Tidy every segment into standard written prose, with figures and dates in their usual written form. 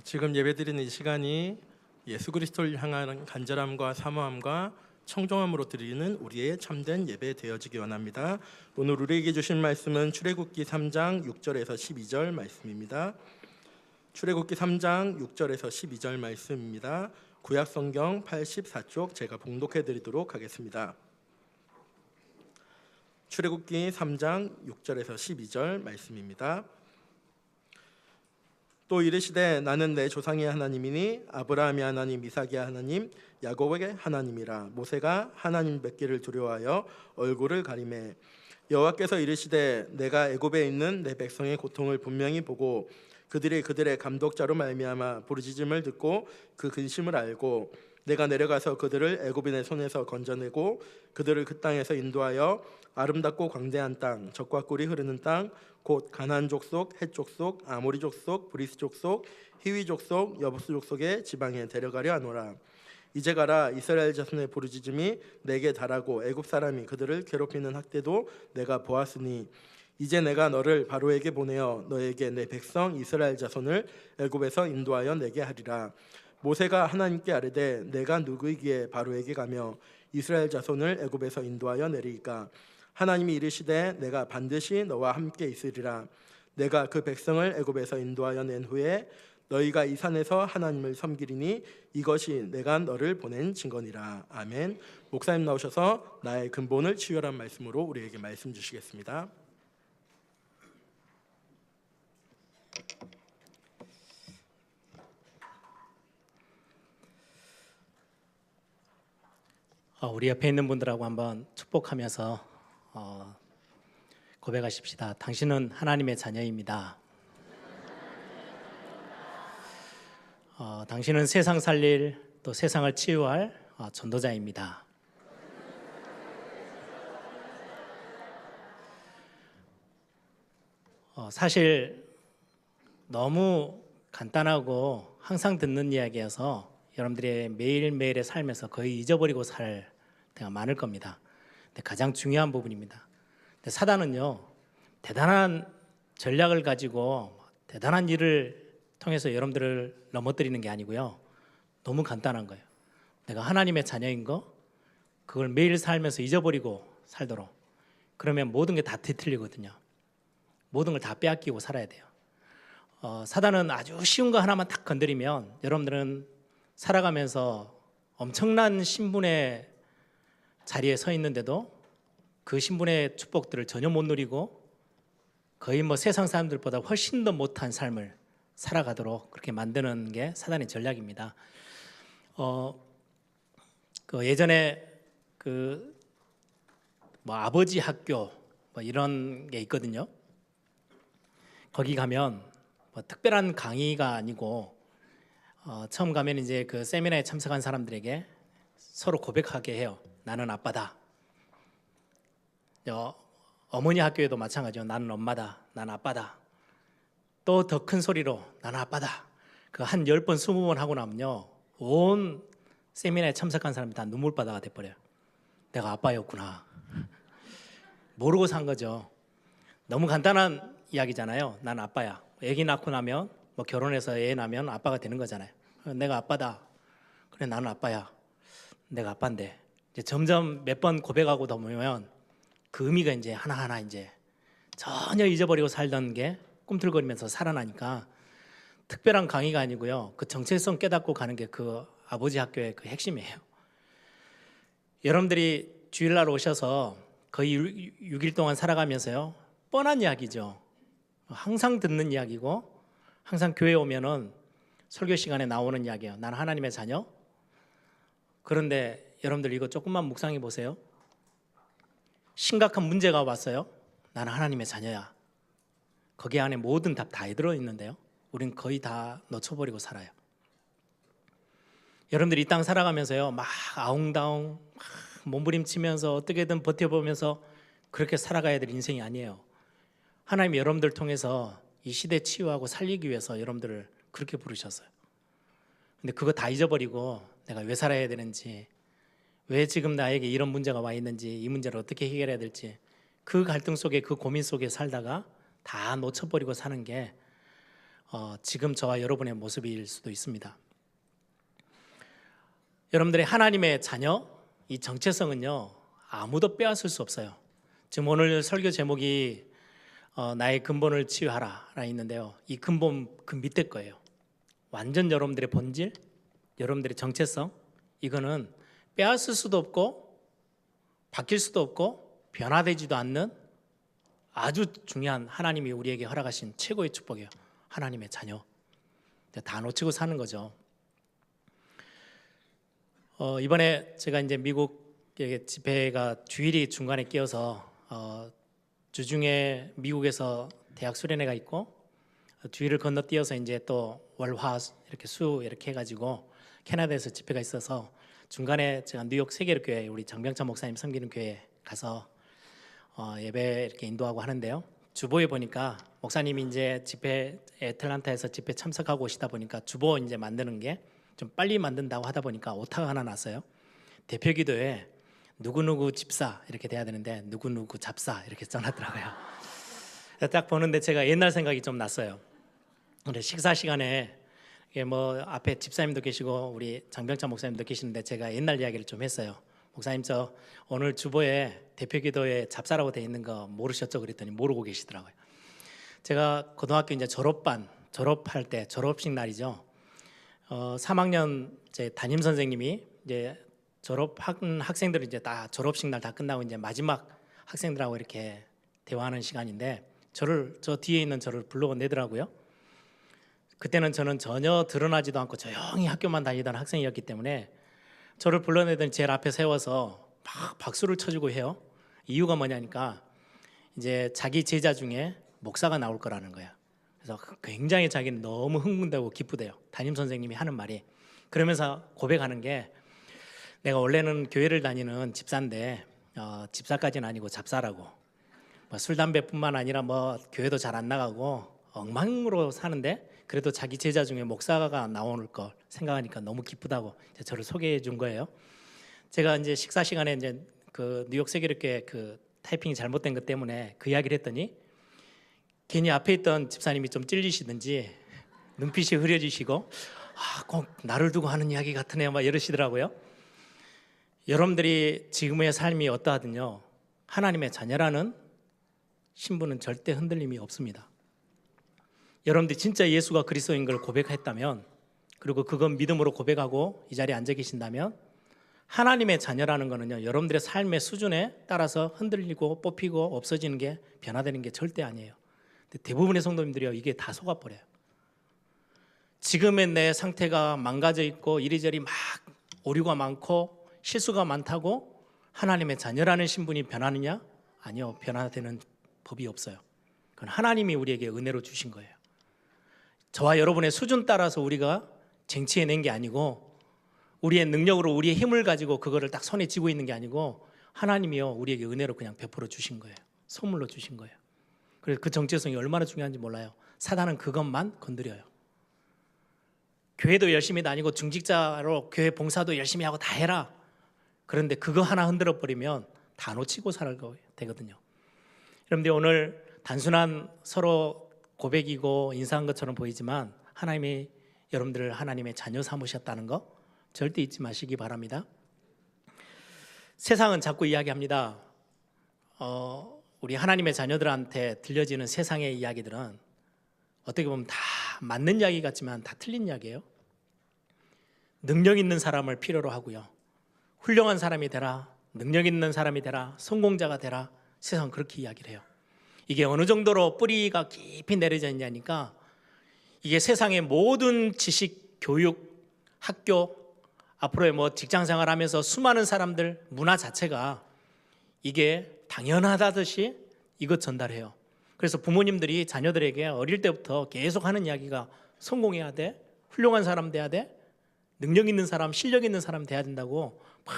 지금 예배드리는 이 시간이 예수 그리스도를 향한 간절함과 사모함과 청정함으로 드리는 우리의 참된 예배 되어지기 원합니다. 오늘 우리에게 주신 말씀은 출애굽기 3장 6절에서 12절 말씀입니다. 출애굽기 3장 6절에서 12절 말씀입니다. 구약 성경 84쪽 제가 봉독해 드리도록 하겠습니다. 출애굽기 3장 6절에서 12절 말씀입니다. 또 이르시되 나는 내 조상의 하나님이니 아브라함의 하나님, 이삭의 하나님, 야곱의 하나님이라. 모세가 하나님 뵙기를 두려워하여 얼굴을 가리매 여호와께서 이르시되 내가 애굽에 있는 내 백성의 고통을 분명히 보고 그들의 감독자로 말미암아 부르짖음을 듣고 그 근심을 알고 내가 내려가서 그들을 애굽인의 손에서 건져내고 그들을 그 땅에서 인도하여 아름답고 광대한 땅, 젖과 꿀이 흐르는 땅, 곧 가나안 족속, 헷 족속, 아모리 족속, 브리스 족속, 히위 족속, 여부스 족속의 지방에 데려가려 하노라. 이제 가라. 이스라엘 자손의 부르짖음이 내게 달하고 애굽 사람이 그들을 괴롭히는 학대도 내가 보았으니 이제 내가 너를 바로에게 보내어 너에게 내 백성 이스라엘 자손을 애굽에서 인도하여 내게 하리라. 모세가 하나님께 아뢰되 내가 누구이기에 바로에게 가며 이스라엘 자손을 애굽에서 인도하여 내리이까. 하나님이 이르시되 내가 반드시 너와 함께 있으리라. 내가 그 백성을 애굽에서 인도하여 낸 후에 너희가 이 산에서 하나님을 섬기리니 이것이 내가 너를 보낸 증거니라. 아멘. 목사님 나오셔서 나의 근본을 치유하란 말씀으로 우리에게 말씀 주시겠습니다. 우리 옆에 있는 분들하고 한번 축복하면서 고백하십시다. 당신은 하나님의 자녀입니다. 당신은 세상 살릴 또 세상을 치유할 전도자입니다. 사실 너무 간단하고 항상 듣는 이야기여서 여러분들의 매일매일의 삶에서 거의 잊어버리고 살 때가 많을 겁니다. 근데 가장 중요한 부분입니다. 근데 사단은요, 대단한 전략을 가지고 대단한 일을 통해서 여러분들을 넘어뜨리는 게 아니고요, 너무 간단한 거예요. 내가 하나님의 자녀인 거, 그걸 매일 살면서 잊어버리고 살도록. 그러면 모든 게 다 뒤틀리거든요. 모든 걸 다 빼앗기고 살아야 돼요. 사단은 아주 쉬운 거 하나만 딱 건드리면 여러분들은 살아가면서 엄청난 신분의 자리에 서 있는데도 그 신분의 축복들을 전혀 못 누리고 거의 세상 사람들보다 훨씬 더 못한 삶을 살아가도록 그렇게 만드는 게 사단의 전략입니다. 예전에 아버지 학교 이런 게 있거든요. 거기 가면 특별한 강의가 아니고 처음 가면 이제 그 세미나에 참석한 사람들에게 서로 고백하게 해요. 나는 아빠다. 어머니 학교에도 마찬가지죠. 나는 엄마다. 나는 아빠다. 또 더 큰 소리로 나는 아빠다. 그 한 10번, 20번 하고 나면요, 온 세미나에 참석한 사람이 다 눈물바다가 돼버려요. 내가 아빠였구나. 모르고 산 거죠. 너무 간단한 이야기잖아요. 나는 아빠야. 애기 낳고 나면 결혼해서 애 낳으면 아빠가 되는 거잖아요. 내가 아빠다. 그래, 나는 아빠야. 내가 아빠인데 이제 점점 몇 번 고백하고 보면 그 의미가 이제 하나하나 이제 전혀 잊어버리고 살던 게 꿈틀거리면서 살아나니까 특별한 강의가 아니고요, 그 정체성 깨닫고 가는 게 그 아버지 학교의 그 핵심이에요. 여러분들이 주일날 오셔서 거의 6일 동안 살아가면서요, 뻔한 이야기죠. 항상 듣는 이야기고 항상 교회 오면은 설교 시간에 나오는 이야기예요. 나는 하나님의 자녀. 그런데 여러분들 이거 조금만 묵상해 보세요. 심각한 문제가 왔어요. 나는 하나님의 자녀야. 거기 안에 모든 답 다 들어있는데요, 우린 거의 다 놓쳐버리고 살아요. 여러분들이 이 땅 살아가면서요, 막 아웅다웅 몸부림치면서 어떻게든 버텨보면서 그렇게 살아가야 될 인생이 아니에요. 하나님이 여러분들 통해서 이 시대 치유하고 살리기 위해서 여러분들을 그렇게 부르셨어요. 근데 그거 다 잊어버리고 내가 왜 살아야 되는지, 왜 지금 나에게 이런 문제가 와 있는지, 이 문제를 어떻게 해결해야 될지, 그 갈등 속에, 그 고민 속에 살다가 다 놓쳐버리고 사는 게 지금 저와 여러분의 모습일 수도 있습니다. 여러분들의 하나님의 자녀, 이 정체성은요 아무도 빼앗을 수 없어요. 지금 오늘 설교 제목이 나의 근본을 치유하라라 있는데요. 이 근본 그 밑에 거예요. 완전 여러분들의 본질, 여러분들의 정체성, 이거는 빼앗을 수도 없고 바뀔 수도 없고 변화되지도 않는 아주 중요한 하나님이 우리에게 허락하신 최고의 축복이에요. 하나님의 자녀. 다 놓치고 사는 거죠. 이번에 제가 이제 미국 집회가 주일이 중간에 끼어서 주중에 미국에서 대학 수련회가 있고 주일을 건너뛰어서 이제 또 월화 이렇게 수 이렇게 해가지고 캐나다에서 집회가 있어서 중간에 제가 뉴욕 세계교회 우리 장병찬 목사님 섬기는 교회 가서 예배 이렇게 인도하고 하는데요. 주보에 보니까 목사님이 이제 집회 애틀란타에서 집회 참석하고 오시다 보니까 주보 이제 만드는 게 좀 빨리 만든다고 하다 보니까 오타가 하나 났어요. 대표 기도에 누구누구 집사 이렇게 돼야 되는데 누구누구 잡사 이렇게 써놨더라고요. 딱 보는데 제가 옛날 생각이 좀 났어요. 근데 식사 시간에 뭐 앞에 집사님도 계시고 우리 장병찬 목사님도 계시는데 제가 옛날 이야기를 좀 했어요. 목사님 저 오늘 주보에 대표 기도에 잡사라고 돼 있는 거 모르셨죠? 그랬더니 모르고 계시더라고요. 제가 고등학교 이제 졸업할 때 졸업식 날이죠. 3학년 제 담임 선생님이 이제 졸업한 학생들은 이제 다 졸업식 날 다 끝나고 이제 마지막 학생들하고 이렇게 대화하는 시간인데 저 뒤에 있는 저를 불러내더라고요. 그때는 저는 전혀 드러나지도 않고 조용히 학교만 다니던 학생이었기 때문에 저를 불러내더니 제일 앞에 세워서 막 박수를 쳐주고 해요. 이유가 뭐냐니까 이제 자기 제자 중에 목사가 나올 거라는 거야. 그래서 굉장히 자기는 너무 흥분되고 기쁘대요. 담임 선생님이 하는 말이. 그러면서 고백하는 게 내가 원래는 교회를 다니는 집사인데 집사까지는 아니고 잡사라고. 뭐 술 담배뿐만 아니라 뭐 교회도 잘 안 나가고 엉망으로 사는데 그래도 자기 제자 중에 목사가 나올 걸 생각하니까 너무 기쁘다고 이제 저를 소개해 준 거예요. 제가 이제 식사 시간에 이제 그 뉴욕 세계교회 그 타이핑이 잘못된 것 때문에 그 이야기를 했더니 괜히 앞에 있던 집사님이 좀 찔리시든지 눈빛이 흐려지시고 꼭 나를 두고 하는 이야기 같으네요 막 이러시더라고요. 여러분들이 지금의 삶이 어떠하든요 하나님의 자녀라는 신분은 절대 흔들림이 없습니다. 여러분들이 진짜 예수가 그리스도인 걸 고백했다면 그리고 그건 믿음으로 고백하고 이 자리에 앉아 계신다면 하나님의 자녀라는 거는요 여러분들의 삶의 수준에 따라서 흔들리고 뽑히고 없어지는 게 변화되는 게 절대 아니에요. 근데 대부분의 성도님들이요 이게 다 속아버려요. 지금의 내 상태가 망가져 있고 이리저리 막 오류가 많고 실수가 많다고 하나님의 자녀라는 신분이 변하느냐? 아니요, 변화되는 법이 없어요. 그건 하나님이 우리에게 은혜로 주신 거예요. 저와 여러분의 수준 따라서 우리가 쟁취해낸 게 아니고 우리의 능력으로 우리의 힘을 가지고 그거를 딱 손에 쥐고 있는 게 아니고 하나님이요 우리에게 은혜로 그냥 베풀어 주신 거예요. 선물로 주신 거예요. 그래서 그 정체성이 얼마나 중요한지 몰라요. 사단은 그것만 건드려요. 교회도 열심히 다니고 중직자로 교회 봉사도 열심히 하고 다 해라. 그런데 그거 하나 흔들어 버리면 다 놓치고 살아야 되거든요. 여러분들 오늘 단순한 서로 고백이고 인사한 것처럼 보이지만 하나님이 여러분들을 하나님의 자녀 삼으셨다는 거 절대 잊지 마시기 바랍니다. 세상은 자꾸 이야기합니다. 우리 하나님의 자녀들한테 들려지는 세상의 이야기들은 어떻게 보면 다 맞는 이야기 같지만 다 틀린 이야기예요. 능력 있는 사람을 필요로 하고요. 훌륭한 사람이 되라, 능력 있는 사람이 되라, 성공자가 되라. 세상은 그렇게 이야기를 해요. 이게 어느 정도로 뿌리가 깊이 내려져 있냐니까 이게 세상의 모든 지식, 교육, 학교, 앞으로의 뭐 직장 생활하면서 수많은 사람들 문화 자체가 이게 당연하다듯이 이것 전달해요. 그래서 부모님들이 자녀들에게 어릴 때부터 계속 하는 이야기가 성공해야 돼, 훌륭한 사람 돼야 돼, 능력 있는 사람, 실력 있는 사람 돼야 된다고 막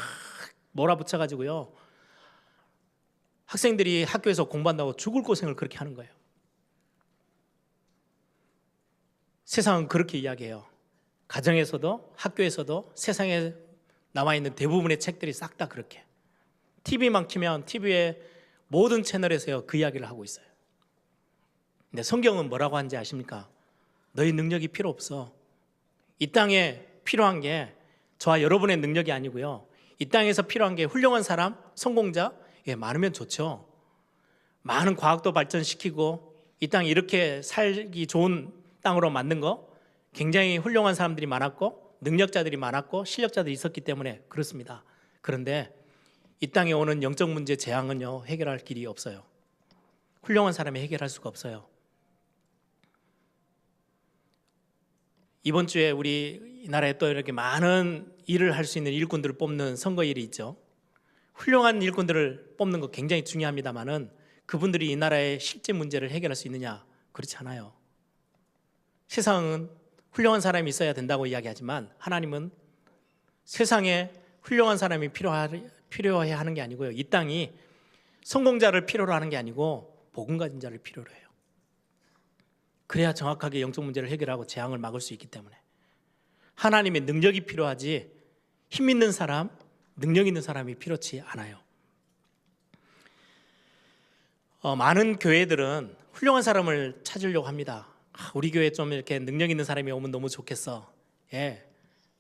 몰아붙여가지고요. 학생들이 학교에서 공부한다고 죽을 고생을 그렇게 하는 거예요. 세상은 그렇게 이야기해요. 가정에서도 학교에서도 세상에 나와 있는 대부분의 책들이 싹 다 그렇게. TV만 키면 TV의 모든 채널에서요 그 이야기를 하고 있어요. 근데 성경은 뭐라고 하는지 아십니까? 너희 능력이 필요 없어. 이 땅에 필요한 게 저와 여러분의 능력이 아니고요. 이 땅에서 필요한 게 훌륭한 사람, 성공자, 많으면 좋죠. 많은 과학도 발전시키고 이 땅이 이렇게 살기 좋은 땅으로 만든 거 굉장히 훌륭한 사람들이 많았고 능력자들이 많았고 실력자들이 있었기 때문에 그렇습니다. 그런데 이 땅에 오는 영적 문제 재앙은요, 해결할 길이 없어요. 훌륭한 사람이 해결할 수가 없어요. 이번 주에 우리 나라에 또 이렇게 많은 일을 할 수 있는 일꾼들을 뽑는 선거일이 있죠. 훌륭한 일꾼들을 뽑는 거 굉장히 중요합니다만은 그분들이 이 나라의 실제 문제를 해결할 수 있느냐? 그렇지 않아요. 세상은 훌륭한 사람이 있어야 된다고 이야기하지만 하나님은 세상에 훌륭한 사람이 필요해야 하는 게 아니고요. 이 땅이 성공자를 필요로 하는 게 아니고 복음 가진 자를 필요로 해요. 그래야 정확하게 영적 문제를 해결하고 재앙을 막을 수 있기 때문에 하나님의 능력이 필요하지 힘 있는 사람, 능력 있는 사람이 필요치 않아요. 많은 교회들은 훌륭한 사람을 찾으려고 합니다. 우리 교회에 좀 이렇게 능력 있는 사람이 오면 너무 좋겠어.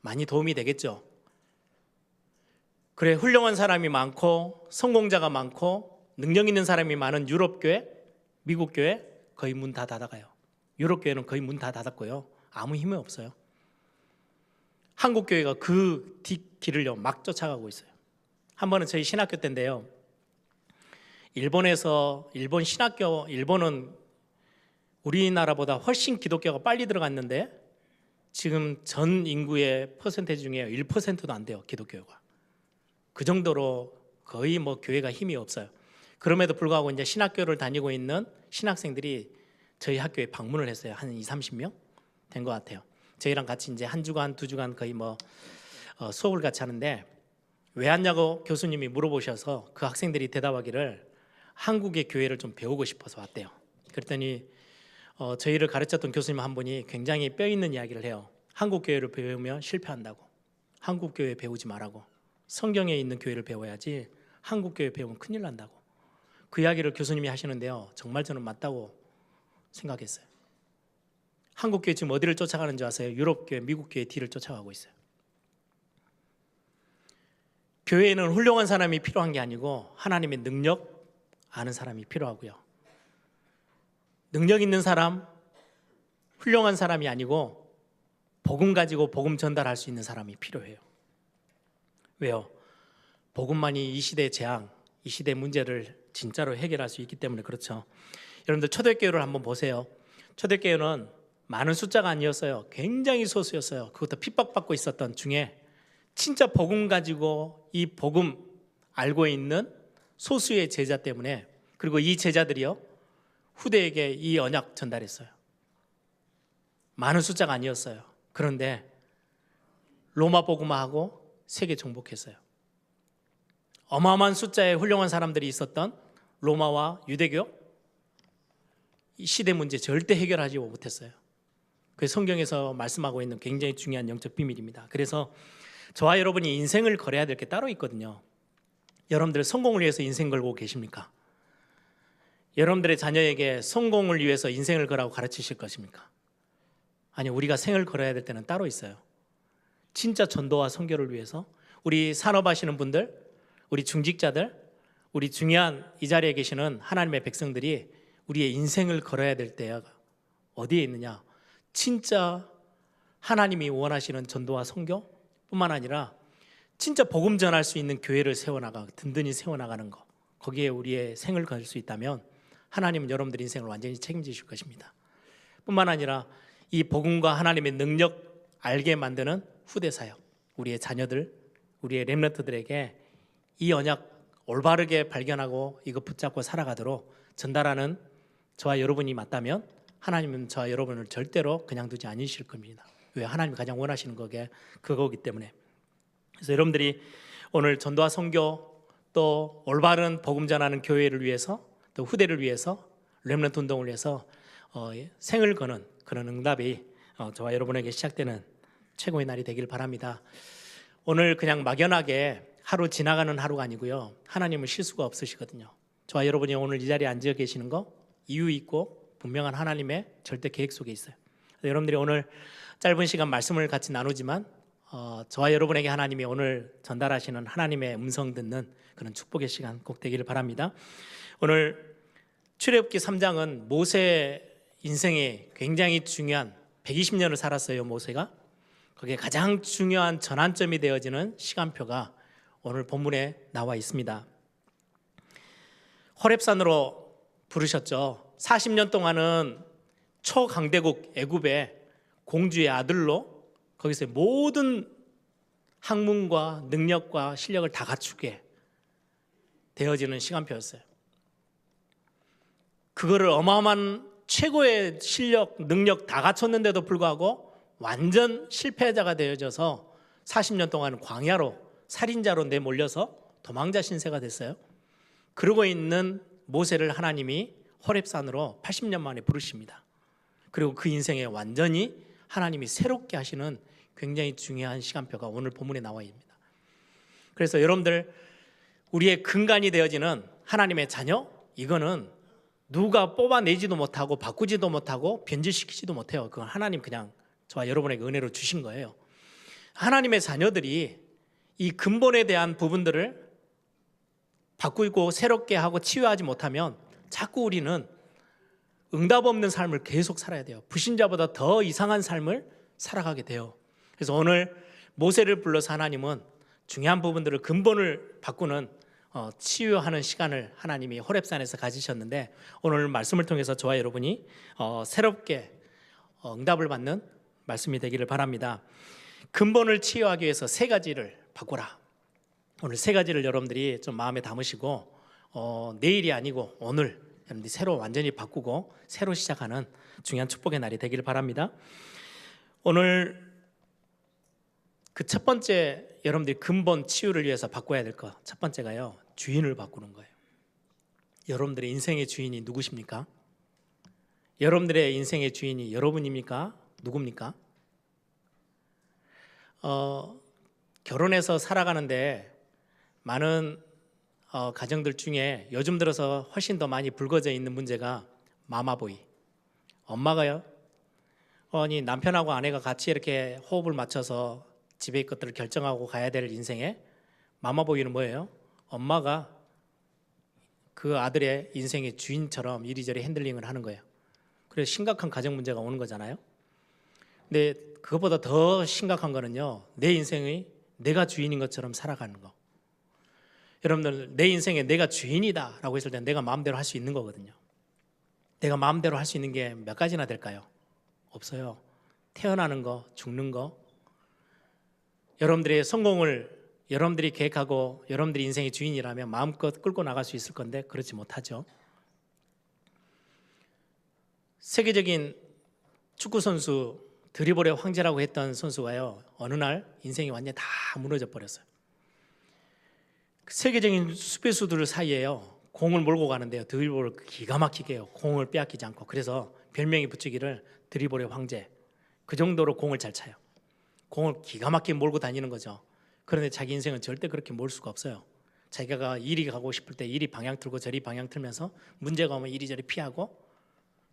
많이 도움이 되겠죠. 그래, 훌륭한 사람이 많고 성공자가 많고 능력 있는 사람이 많은 유럽 교회, 미국 교회 거의 문 다 닫아가요. 유럽 교회는 거의 문 다 닫았고요. 아무 힘이 없어요. 한국 교회가 그 뒷길을요 막 쫓아가고 있어요. 한 번은 저희 신학교 때인데요. 일본은 우리나라보다 훨씬 기독교가 빨리 들어갔는데 지금 전 인구의 퍼센테이지 중에 1%도 안 돼요, 기독교가. 그 정도로 거의 교회가 힘이 없어요. 그럼에도 불구하고 이제 신학교를 다니고 있는 신학생들이 저희 학교에 방문을 했어요. 한 20-30명 된 것 같아요. 저희랑 같이 이제 한 주간, 두 주간 거의 수업을 같이 하는데 왜 왔냐고 교수님이 물어보셔서 그 학생들이 대답하기를 한국의 교회를 좀 배우고 싶어서 왔대요. 그랬더니 저희를 가르쳤던 교수님 한 분이 굉장히 뼈 있는 이야기를 해요. 한국 교회를 배우면 실패한다고. 한국 교회 배우지 말라고. 성경에 있는 교회를 배워야지 한국 교회 배우면 큰일 난다고. 그 이야기를 교수님이 하시는데요. 정말 저는 맞다고 생각했어요. 한국 교회 지금 어디를 쫓아가는지 아세요? 유럽 교회, 미국 교회 뒤를 쫓아가고 있어요. 교회에는 훌륭한 사람이 필요한 게 아니고 하나님의 능력 아는 사람이 필요하고요. 능력 있는 사람, 훌륭한 사람이 아니고 복음 가지고 복음 전달할 수 있는 사람이 필요해요. 왜요? 복음만이 이 시대의 재앙, 이 시대의 문제를 진짜로 해결할 수 있기 때문에 그렇죠. 여러분들 초대교회를 한번 보세요. 초대교회는 많은 숫자가 아니었어요. 굉장히 소수였어요. 그것도 핍박받고 있었던 중에 진짜 복음 가지고 이 복음 알고 있는 소수의 제자 때문에, 그리고 이 제자들이요 후대에게 이 언약 전달했어요. 많은 숫자가 아니었어요. 그런데 로마 복음화하고 세계 정복했어요. 어마어마한 숫자의 훌륭한 사람들이 있었던 로마와 유대교, 이 시대 문제 절대 해결하지 못했어요. 그게 성경에서 말씀하고 있는 굉장히 중요한 영적 비밀입니다. 그래서 저와 여러분이 인생을 걸어야 될 게 따로 있거든요. 여러분들 성공을 위해서 인생 걸고 계십니까? 여러분들의 자녀에게 성공을 위해서 인생을 걸라고 가르치실 것입니까? 아니, 우리가 생을 걸어야 될 때는 따로 있어요. 진짜 전도와 선교를 위해서 우리 산업하시는 분들, 우리 중직자들, 우리 중요한 이 자리에 계시는 하나님의 백성들이 우리의 인생을 걸어야 될 때가 어디에 있느냐? 진짜 하나님이 원하시는 전도와 선교 뿐만 아니라 진짜 복음 전할 수 있는 교회를 든든히 세워나가는 거, 거기에 우리의 생을 걸 수 있다면 하나님은 여러분들 인생을 완전히 책임지실 것입니다. 뿐만 아니라 이 복음과 하나님의 능력 알게 만드는 후대 사역, 우리의 자녀들, 우리의 렘넌트들에게 이 언약 올바르게 발견하고 이거 붙잡고 살아가도록 전달하는 저와 여러분이 맞다면 하나님은 저와 여러분을 절대로 그냥 두지 않으실 겁니다. 왜? 하나님이 가장 원하시는 그거기 때문에. 그래서 여러분들이 오늘 전도와 선교, 또 올바른 복음 전하는 교회를 위해서, 또 후대를 위해서, 렘넌트 운동을 위해서 생을 거는 그런 응답이 저와 여러분에게 시작되는 최고의 날이 되길 바랍니다. 오늘 그냥 막연하게 하루 지나가는 하루가 아니고요, 하나님은 실수가 없으시거든요. 저와 여러분이 오늘 이 자리에 앉아 계시는 거 이유 있고 분명한 하나님의 절대 계획 속에 있어요. 여러분들이 오늘 짧은 시간 말씀을 같이 나누지만 저와 여러분에게 하나님이 오늘 전달하시는 하나님의 음성 듣는 그런 축복의 시간 꼭 되기를 바랍니다. 오늘 출애굽기 3장은 모세 인생에 굉장히 중요한 120년을 살았어요. 모세가 거기에 가장 중요한 전환점이 되어지는 시간표가 오늘 본문에 나와 있습니다. 호렙산으로 부르셨죠. 40년 동안은 초강대국 애굽의 공주의 아들로 거기서 모든 학문과 능력과 실력을 다 갖추게 되어지는 시간표였어요. 그거를 어마어마한 최고의 실력, 능력 다 갖췄는데도 불구하고 완전 실패자가 되어져서 40년 동안 광야로 살인자로 내몰려서 도망자 신세가 됐어요. 그러고 있는 모세를 하나님이 호렙산으로 80년 만에 부르십니다. 그리고 그 인생에 완전히 하나님이 새롭게 하시는 굉장히 중요한 시간표가 오늘 본문에 나와 있습니다. 그래서 여러분들 우리의 근간이 되어지는 하나님의 자녀, 이거는 누가 뽑아내지도 못하고 바꾸지도 못하고 변질시키지도 못해요. 그건 하나님 그냥 저와 여러분에게 은혜로 주신 거예요. 하나님의 자녀들이 이 근본에 대한 부분들을 바꾸고 새롭게 하고 치유하지 못하면 자꾸 우리는 응답 없는 삶을 계속 살아야 돼요. 불신자보다 더 이상한 삶을 살아가게 돼요. 그래서 오늘 모세를 불러서 하나님은 중요한 부분들을 근본을 바꾸는 치유하는 시간을 하나님이 호렙산에서 가지셨는데 오늘 말씀을 통해서 저와 여러분이 새롭게 응답을 받는 말씀이 되기를 바랍니다. 근본을 치유하기 위해서 세 가지를 바꾸라. 오늘 세 가지를 여러분들이 좀 마음에 담으시고 내일이 아니고 오늘 여러분들이 새로 완전히 바꾸고 새로 시작하는 중요한 축복의 날이 되기를 바랍니다. 오늘 그 첫 번째 여러분들이 근본 치유를 위해서 바꿔야 될 것 첫 번째가요, 주인을 바꾸는 거예요. 여러분들의 인생의 주인이 누구십니까? 여러분들의 인생의 주인이 여러분입니까? 누굽니까? 결혼해서 살아가는데 많은 가정들 중에 요즘 들어서 훨씬 더 많이 불거져 있는 문제가 마마보이. 엄마가요, 아니 남편하고 아내가 같이 이렇게 호흡을 맞춰서 집의 것들을 결정하고 가야 될 인생에 마마보이는 뭐예요? 엄마가 그 아들의 인생의 주인처럼 이리저리 핸들링을 하는 거예요. 그래서 심각한 가정 문제가 오는 거잖아요. 근데 그것보다 더 심각한 거는요, 내 인생의 내가 주인인 것처럼 살아가는 거. 여러분들 내 인생에 내가 주인이다 라고 했을 때 내가 마음대로 할 수 있는 거거든요. 내가 마음대로 할 수 있는 게 몇 가지나 될까요? 없어요. 태어나는 거, 죽는 거. 여러분들의 성공을 여러분들이 계획하고 여러분들이 인생의 주인이라면 마음껏 끌고 나갈 수 있을 건데 그렇지 못하죠. 세계적인 축구 선수 드리블의 황제라고 했던 선수가요, 어느 날 인생이 완전히 다 무너져 버렸어요. 세계적인 수비수들 사이에요, 공을 몰고 가는데요, 드리블을 기가 막히게 해요. 공을 빼앗기지 않고. 그래서 별명이 붙이기를 드리블의 황제. 그 정도로 공을 잘 차요. 공을 기가 막히게 몰고 다니는 거죠. 그런데 자기 인생은 절대 그렇게 몰 수가 없어요. 자기가 이리 가고 싶을 때 이리 방향 틀고 저리 방향 틀면서 문제가 오면 이리저리 피하고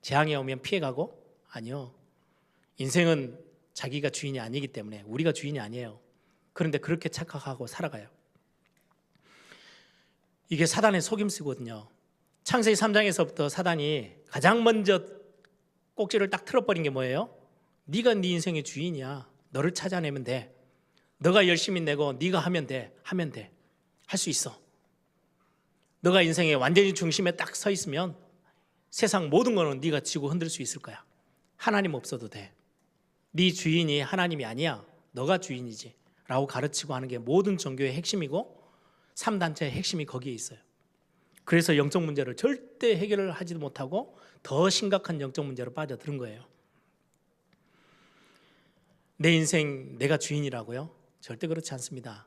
재앙이 오면 피해가고. 아니요, 인생은 자기가 주인이 아니기 때문에, 우리가 주인이 아니에요. 그런데 그렇게 착각하고 살아가요. 이게 사단의 속임수거든요. 창세기 3장에서부터 사단이 가장 먼저 꼭지를 딱 틀어버린 게 뭐예요? 네가 네 인생의 주인이야. 너를 찾아내면 돼. 너가 열심히 내고 네가 하면 돼. 할 수 있어. 너가 인생의 완전히 중심에 딱 서 있으면 세상 모든 거는 네가 지고 흔들 수 있을 거야. 하나님 없어도 돼. 네 주인이 하나님이 아니야. 너가 주인이지 라고 가르치고 하는 게 모든 종교의 핵심이고 3단체의 핵심이 거기에 있어요. 그래서 영적 문제를 절대 해결을 하지도 못하고 더 심각한 영적 문제로 빠져드는 거예요. 내 인생 내가 주인이라고요? 절대 그렇지 않습니다.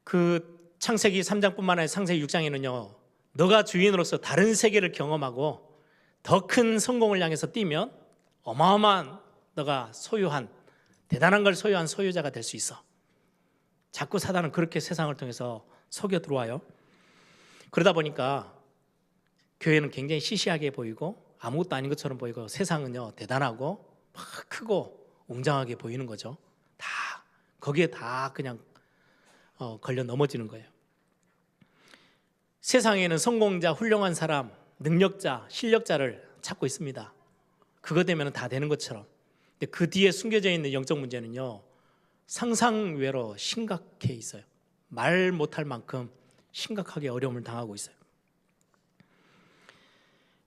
그 창세기 3장뿐만 아니라 창세기 6장에는요, 너가 주인으로서 다른 세계를 경험하고 더 큰 성공을 향해서 뛰면 어마어마한 너가 소유한 대단한 걸 소유한 소유자가 될 수 있어. 자꾸 사단은 그렇게 세상을 통해서 속여 들어와요. 그러다 보니까 교회는 굉장히 시시하게 보이고 아무것도 아닌 것처럼 보이고 세상은요 대단하고 막 크고 웅장하게 보이는 거죠. 다 거기에 다 그냥 걸려 넘어지는 거예요. 세상에는 성공자, 훌륭한 사람, 능력자, 실력자를 찾고 있습니다. 그거 되면 다 되는 것처럼. 근데 그 뒤에 숨겨져 있는 영적 문제는요 상상외로 심각해 있어요. 말 못할 만큼 심각하게 어려움을 당하고 있어요.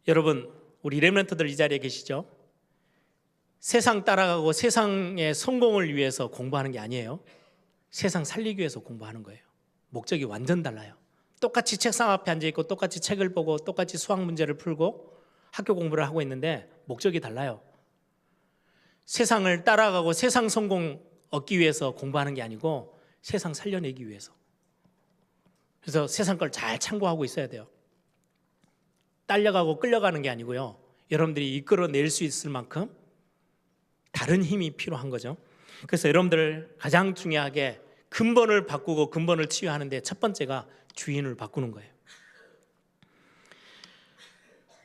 여러분, 우리 렘넌트들 이 자리에 계시죠? 세상 따라가고 세상의 성공을 위해서 공부하는 게 아니에요. 세상 살리기 위해서 공부하는 거예요. 목적이 완전 달라요. 똑같이 책상 앞에 앉아있고 똑같이 책을 보고 똑같이 수학 문제를 풀고 학교 공부를 하고 있는데 목적이 달라요. 세상을 따라가고 세상 성공 얻기 위해서 공부하는 게 아니고 세상 살려내기 위해서. 그래서 세상 걸 잘 참고하고 있어야 돼요. 딸려가고 끌려가는 게 아니고요. 여러분들이 이끌어낼 수 있을 만큼 다른 힘이 필요한 거죠. 그래서 여러분들 가장 중요하게 근본을 바꾸고 근본을 치유하는데 첫 번째가 주인을 바꾸는 거예요.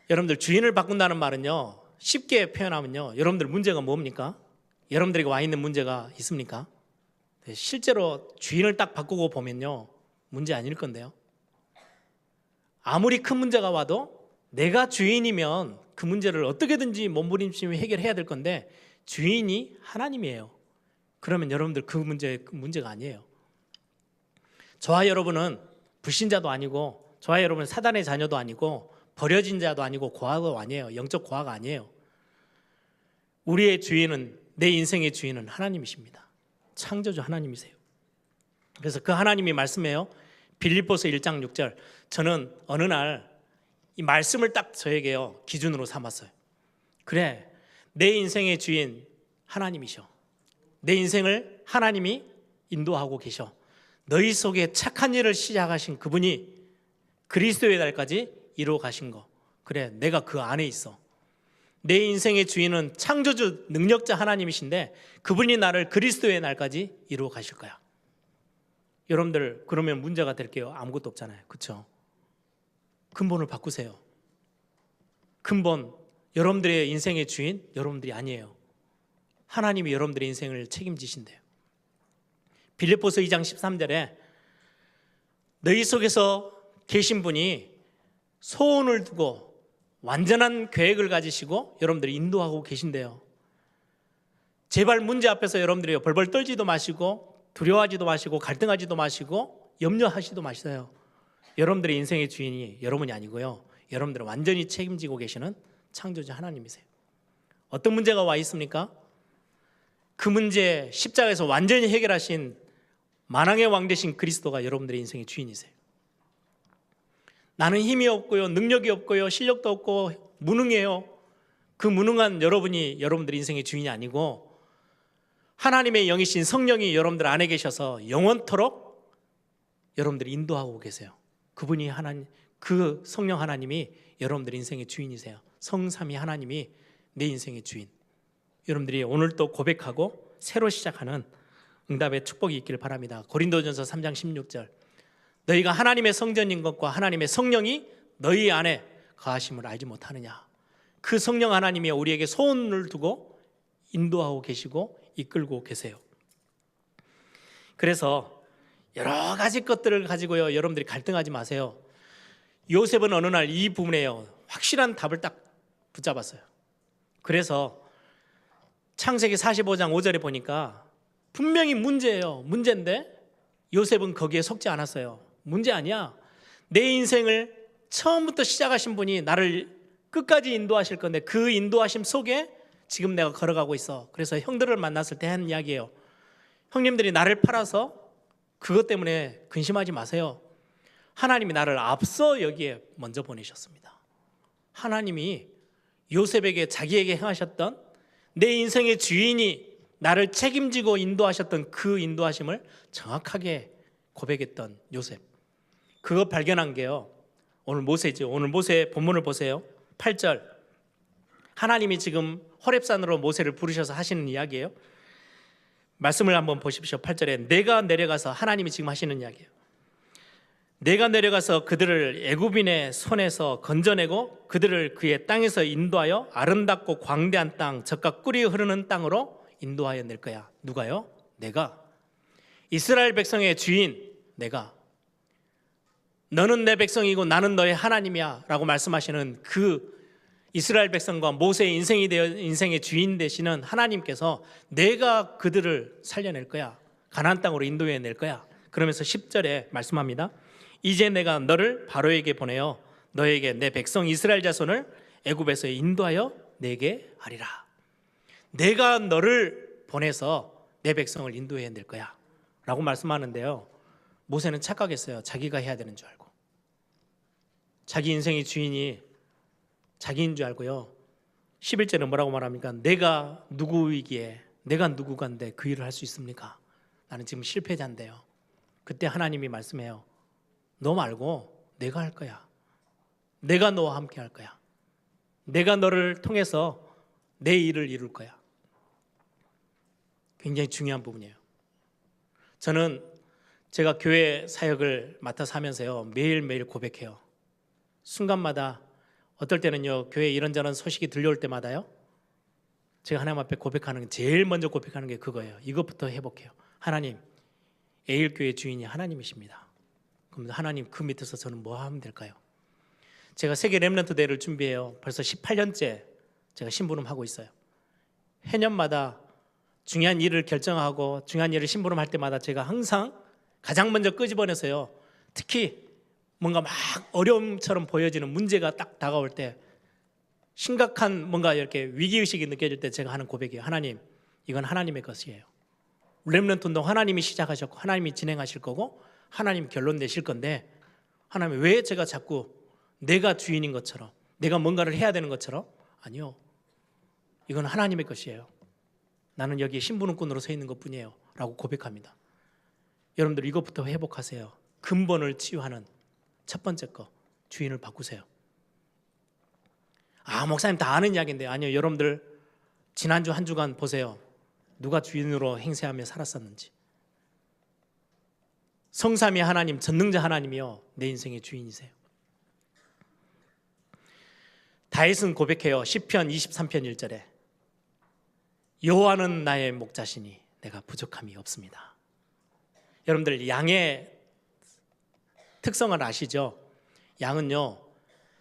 여러분들 주인을 바꾼다는 말은요 쉽게 표현하면요 여러분들 문제가 뭡니까? 여러분들에게 와 있는 문제가 있습니까? 실제로 주인을 딱 바꾸고 보면요 문제 아닐 건데요. 아무리 큰 문제가 와도 내가 주인이면 그 문제를 어떻게든지 몸부림치며 해결해야 될 건데 주인이 하나님이에요. 그러면 여러분들 그 문제가 아니에요. 저와 여러분은 불신자도 아니고 저와 여러분은 사단의 자녀도 아니고 버려진 자도 아니고 고아도 아니에요. 영적 고아가 아니에요. 우리의 주인은 내 인생의 주인은 하나님이십니다. 창조주 하나님이세요. 그래서 그 하나님이 말씀해요. 빌립보서 1장 6절. 저는 어느 날 이 말씀을 딱 저에게요 기준으로 삼았어요. 그래, 내 인생의 주인 하나님이셔. 내 인생을 하나님이 인도하고 계셔. 너희 속에 착한 일을 시작하신 그분이 그리스도의 날까지 이루어 가신 거. 그래, 내가 그 안에 있어. 내 인생의 주인은 창조주 능력자 하나님이신데 그분이 나를 그리스도의 날까지 이루어 가실 거야. 여러분들 그러면 문제가 될 게요 아무것도 없잖아요. 그렇죠? 근본을 바꾸세요. 근본, 여러분들의 인생의 주인 여러분들이 아니에요. 하나님이 여러분들의 인생을 책임지신대요. 빌립보서 2장 13절에 너희 속에서 계신 분이 소원을 두고 완전한 계획을 가지시고 여러분들이 인도하고 계신대요. 제발 문제 앞에서 여러분들이 벌벌 떨지도 마시고 두려워하지도 마시고 갈등하지도 마시고 염려하지도 마세요. 여러분들의 인생의 주인이 여러분이 아니고요. 여러분들을 완전히 책임지고 계시는 창조주 하나님이세요. 어떤 문제가 와 있습니까? 그 문제 십자가에서 완전히 해결하신 만왕의 왕 되신 그리스도가 여러분들의 인생의 주인이세요. 나는 힘이 없고요, 능력이 없고요, 실력도 없고 무능해요. 그 무능한 여러분이 여러분들의 인생의 주인이 아니고 하나님의 영이신 성령이 여러분들 안에 계셔서 영원토록 여러분들을 인도하고 계세요. 그분이 하나님, 그 성령 하나님이 여러분들의 인생의 주인이세요. 성삼위 하나님이 내 인생의 주인. 여러분들이 오늘 또 고백하고 새로 시작하는 응답의 축복이 있기를 바랍니다. 고린도전서 3장 16절. 너희가 하나님의 성전인 것과 하나님의 성령이 너희 안에 거하심을 알지 못하느냐. 그 성령 하나님이 우리에게 소원을 두고 인도하고 계시고 이끌고 계세요. 그래서 여러 가지 것들을 가지고요 여러분들이 갈등하지 마세요. 요셉은 어느 날 이 부분에요 확실한 답을 딱 붙잡았어요. 그래서 창세기 45장 5절에 보니까 분명히 문제예요. 문제인데 요셉은 거기에 속지 않았어요. 문제 아니야. 내 인생을 처음부터 시작하신 분이 나를 끝까지 인도하실 건데 그 인도하심 속에 지금 내가 걸어가고 있어. 그래서 형들을 만났을 때 한 이야기예요. 형님들이 나를 팔아서 그것 때문에 근심하지 마세요. 하나님이 나를 앞서 여기에 먼저 보내셨습니다. 하나님이 요셉에게 자기에게 행하셨던 내 인생의 주인이 나를 책임지고 인도하셨던 그 인도하심을 정확하게 고백했던 요셉. 그거 발견한 게요 오늘 모세죠. 오늘 모세 본문을 보세요. 8절. 하나님이 지금 호렙산으로 모세를 부르셔서 하시는 이야기예요. 말씀을 한번 보십시오. 8절에 내가 내려가서 하나님이 지금 하시는 이야기예요. 내가 내려가서 그들을 애굽인의 손에서 건져내고 그들을 그의 땅에서 인도하여 아름답고 광대한 땅, 젖과 꿀이 흐르는 땅으로 인도하여 낼 거야. 누가요? 내가. 이스라엘 백성의 주인 내가. 너는 내 백성이고 나는 너의 하나님이야 라고 말씀하시는 그 이스라엘 백성과 모세의 인생의 주인 되시는 하나님께서 내가 그들을 살려낼 거야. 가나안 땅으로 인도해 낼 거야. 그러면서 10절에 말씀합니다. 이제 내가 너를 바로에게 보내어 너에게 내 백성 이스라엘 자손을 애굽에서 인도하여 내게 하리라. 내가 너를 보내서 내 백성을 인도해 낼 거야 라고 말씀하는데요, 모세는 착각했어요. 자기가 해야 되는 줄 알고, 자기 인생의 주인이 자기인 줄 알고요. 11절은 뭐라고 말합니까? 내가 누구이기에, 내가 누구간데 그 일을 할 수 있습니까? 나는 지금 실패자인데요. 그때 하나님이 말씀해요. 너 말고 내가 할 거야. 내가 너와 함께 할 거야. 내가 너를 통해서 내 일을 이룰 거야. 굉장히 중요한 부분이에요. 저는 제가 교회 사역을 맡아서 하면서요, 매일매일 고백해요. 순간마다, 어떨 때는요, 교회 이런저런 소식이 들려올 때마다요, 제가 하나님 앞에 고백하는 게, 제일 먼저 고백하는 게 그거예요. 이것부터 회복해요. 하나님, 에일교회 주인이 하나님이십니다. 그럼 하나님, 그 밑에서 저는 뭐 하면 될까요? 제가 세계 렘넌트 대회를 준비해요. 벌써 18년째 제가 심부름하고 있어요. 해년마다 중요한 일을 결정하고 중요한 일을 심부름할 때마다 제가 항상 가장 먼저 끄집어내서요, 특히 뭔가 막 어려움처럼 보여지는 문제가 딱 다가올 때, 심각한 뭔가 이렇게 위기의식이 느껴질 때 제가 하는 고백이에요. 하나님, 이건 하나님의 것이에요. 렘넌트 운동 하나님이 시작하셨고 하나님이 진행하실 거고 하나님이 결론 내실 건데, 하나님 왜 제가 자꾸 내가 주인인 것처럼, 내가 뭔가를 해야 되는 것처럼, 아니요, 이건 하나님의 것이에요. 나는 여기 심부름꾼으로 서 있는 것뿐이에요 라고 고백합니다. 여러분들 이것부터 회복하세요. 근본을 치유하는 첫 번째 거, 주인을 바꾸세요. 목사님 다 아는 이야기인데, 아니요, 여러분들 지난주 한 주간 보세요. 누가 주인으로 행세하며 살았었는지. 성삼위 하나님, 전능자 하나님이요, 내 인생의 주인이세요. 다윗은 고백해요. 시편 23편 1절에 여호와는 나의 목자시니 내가 부족함이 없습니다. 여러분들 양의 특성을 아시죠? 양은요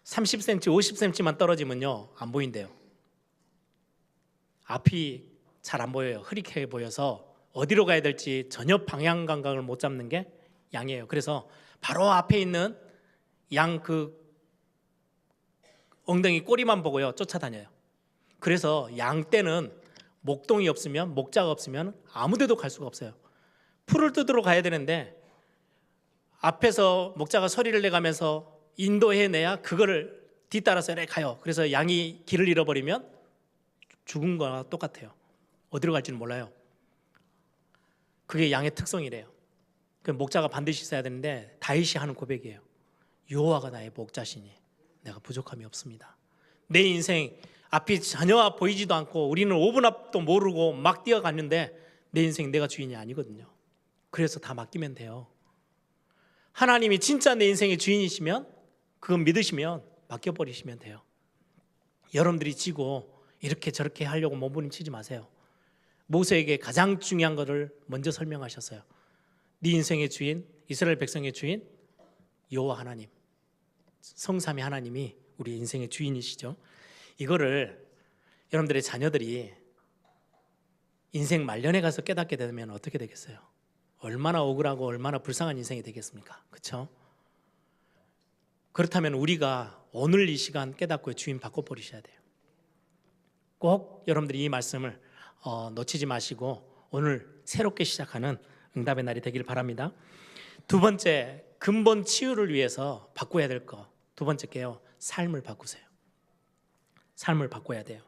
30cm, 50cm만 떨어지면요 안 보인대요. 앞이 잘 안 보여요. 흐릿해 보여서 어디로 가야 될지 전혀 방향 감각을 못 잡는 게 양이에요. 그래서 바로 앞에 있는 양 그 엉덩이 꼬리만 보고요 쫓아다녀요. 그래서 양 떼는 목동이 없으면, 목자가 없으면 아무 데도 갈 수가 없어요. 풀을 뜯으러 가야 되는데 앞에서 목자가 소리를 내가면서 인도해내야 그거를 뒤따라서 가요. 그래서 양이 길을 잃어버리면 죽은 거와 똑같아요. 어디로 갈지는 몰라요. 그게 양의 특성이래요. 그 목자가 반드시 있어야 되는데, 다윗이 하는 고백이에요. 여호와가 나의 목자시니 내가 부족함이 없습니다. 내 인생 앞이 전혀 보이지도 않고 우리는 5분 앞도 모르고 막 뛰어갔는데 내 인생 내가 주인이 아니거든요. 그래서 다 맡기면 돼요. 하나님이 진짜 내 인생의 주인이시면, 그건 믿으시면 맡겨버리시면 돼요. 여러분들이 지고 이렇게 저렇게 하려고 몸부림치지 마세요. 모세에게 가장 중요한 것을 먼저 설명하셨어요. 네 인생의 주인, 이스라엘 백성의 주인 여호와 하나님, 성삼위 하나님이 우리 인생의 주인이시죠. 이거를 여러분들의 자녀들이 인생 말년에 가서 깨닫게 되면 어떻게 되겠어요? 얼마나 억울하고 얼마나 불쌍한 인생이 되겠습니까? 그렇죠? 그렇다면 우리가 오늘 이 시간 깨닫고 주인 바꿔버리셔야 돼요. 꼭 여러분들이 이 말씀을 놓치지 마시고 오늘 새롭게 시작하는 응답의 날이 되길 바랍니다. 두 번째, 근본 치유를 위해서 바꿔야 될 거, 두 번째게요, 삶을 바꾸세요. 삶을 바꿔야 돼요.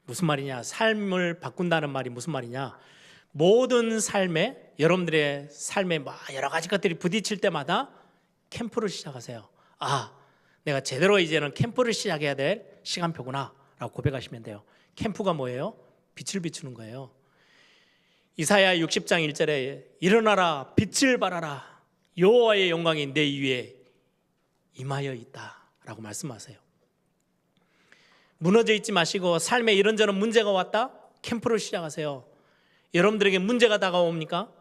무슨 말이냐? 삶을 바꾼다는 말이 무슨 말이냐? 모든 삶에, 여러분들의 삶에 여러 가지 것들이 부딪힐 때마다 캠프를 시작하세요. 내가 제대로 이제는 캠프를 시작해야 될 시간표구나 라고 고백하시면 돼요. 캠프가 뭐예요? 빛을 비추는 거예요. 이사야 60장 1절에 일어나라 빛을 발하라 여호와의 영광이 내 위에 임하여 있다라고 말씀하세요. 무너져 있지 마시고 삶에 이런저런 문제가 왔다? 캠프를 시작하세요. 여러분들에게 문제가 다가옵니까?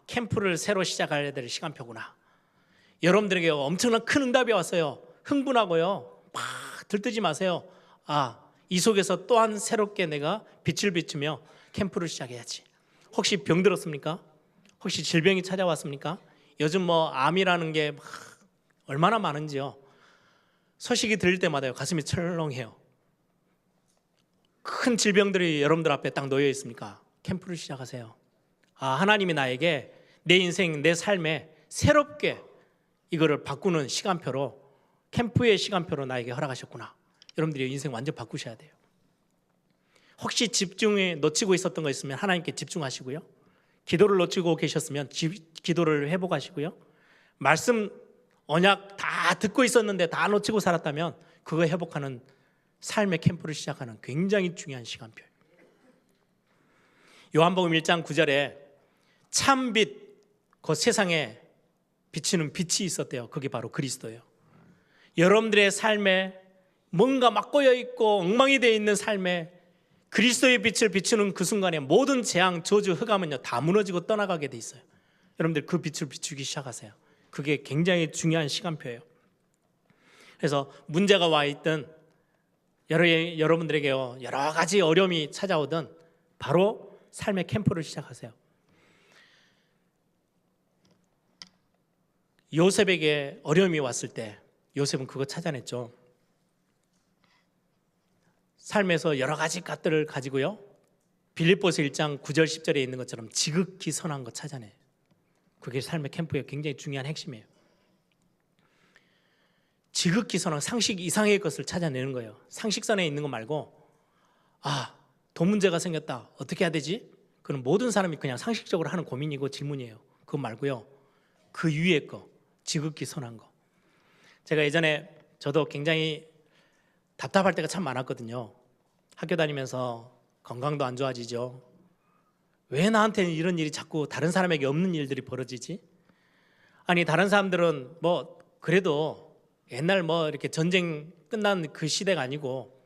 캠프를 새로 시작해야 될 시간표구나. 여러분들에게 엄청난 큰 응답이 왔어요. 흥분하고요, 막 들뜨지 마세요. 이 속에서 또한 새롭게 내가 빛을 비추며 캠프를 시작해야지. 혹시 병들었습니까? 혹시 질병이 찾아왔습니까? 요즘 암이라는 게 얼마나 많은지요. 소식이 들릴 때마다요, 가슴이 철렁해요. 큰 질병들이 여러분들 앞에 딱 놓여 있습니까? 캠프를 시작하세요. 하나님이 나에게 내 인생, 내 삶에 새롭게 이거를 바꾸는 시간표로, 캠프의 시간표로 나에게 허락하셨구나. 여러분들이 인생 완전 바꾸셔야 돼요. 혹시 집중에 놓치고 있었던 거 있으면 하나님께 집중하시고요. 기도를 놓치고 계셨으면 기도를 회복하시고요. 말씀, 언약 다 듣고 있었는데 다 놓치고 살았다면 그거 회복하는 삶의 캠프를 시작하는 굉장히 중요한 시간표예요. 요한복음 1장 9절에 참빛, 그 세상에 비치는 빛이 있었대요. 그게 바로 그리스도예요. 여러분들의 삶에 뭔가 막 꼬여있고 엉망이 되어 있는 삶에 그리스도의 빛을 비추는 그 순간에 모든 재앙, 저주, 흑암은요 다 무너지고 떠나가게 돼 있어요. 여러분들 그 빛을 비추기 시작하세요. 그게 굉장히 중요한 시간표예요. 그래서 문제가 와 있든 여러분들에게요 여러 가지 어려움이 찾아오든 바로 삶의 캠프를 시작하세요. 요셉에게 어려움이 왔을 때 요셉은 그거 찾아냈죠. 삶에서 여러 가지 것들을 가지고요, 빌립보서 1장 9절 10절에 있는 것처럼 지극히 선한 것 찾아내요. 그게 삶의 캠프의 굉장히 중요한 핵심이에요. 지극히 선한, 상식 이상의 것을 찾아내는 거예요. 상식선에 있는 거 말고 돈 문제가 생겼다, 어떻게 해야 되지? 그건 모든 사람이 그냥 상식적으로 하는 고민이고 질문이에요. 그거 말고요, 그 위에 거, 지극히 선한 거. 제가 예전에 저도 굉장히 답답할 때가 참 많았거든요. 학교 다니면서 건강도 안 좋아지죠. 왜 나한테는 이런 일이 자꾸 다른 사람에게 없는 일들이 벌어지지? 아니 다른 사람들은 그래도 옛날 이렇게 전쟁 끝난 그 시대가 아니고